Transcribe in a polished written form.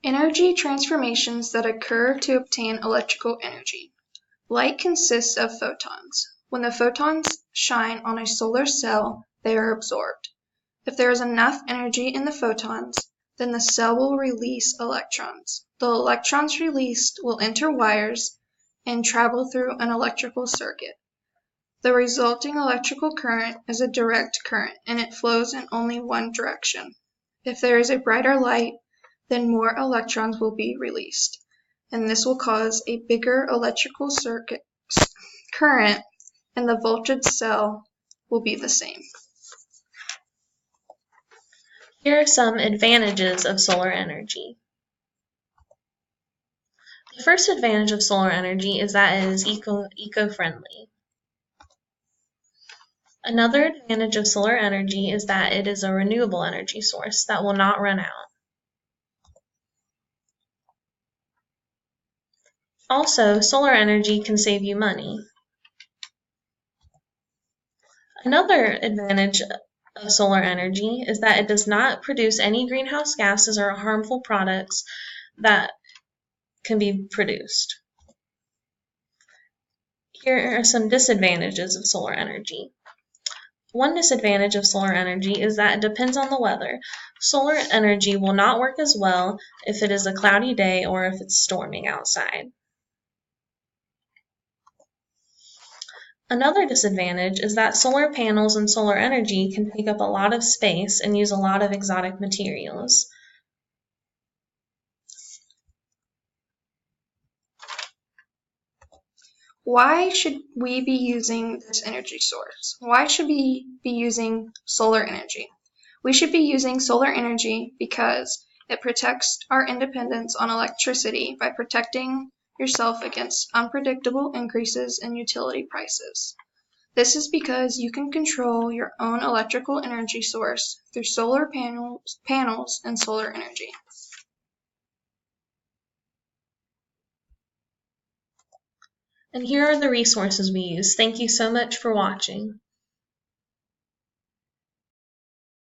Energy transformations that occur to obtain electrical energy. Light consists of photons. When the photons shine on a solar cell, they are absorbed. If there is enough energy in the photons, then the cell will release electrons. The electrons released will enter wires and travel through an electrical circuit. The resulting electrical current is a direct current, and it flows in only one direction. If there is a brighter light, then more electrons will be released, and this will cause a bigger electrical circuit current, and the voltage cell will be the same. Here are some advantages of solar energy. The first advantage of solar energy is that it is eco-friendly. Another advantage of solar energy is that it is a renewable energy source that will not run out. Also, solar energy can save you money. Another advantage of solar energy is that it does not produce any greenhouse gases or harmful products that can be produced. Here are some disadvantages of solar energy. One disadvantage of solar energy is that it depends on the weather. Solar energy will not work as well if it is a cloudy day or if it's storming outside. Another disadvantage is that solar panels and solar energy can take up a lot of space and use a lot of exotic materials. Why should we be using this energy source? Why should we be using solar energy? We should be using solar energy because it protects our independence on electricity by protecting yourself against unpredictable increases in utility prices. This is because you can control your own electrical energy source through solar panels and solar energy. And here are the resources we use. Thank you so much for watching.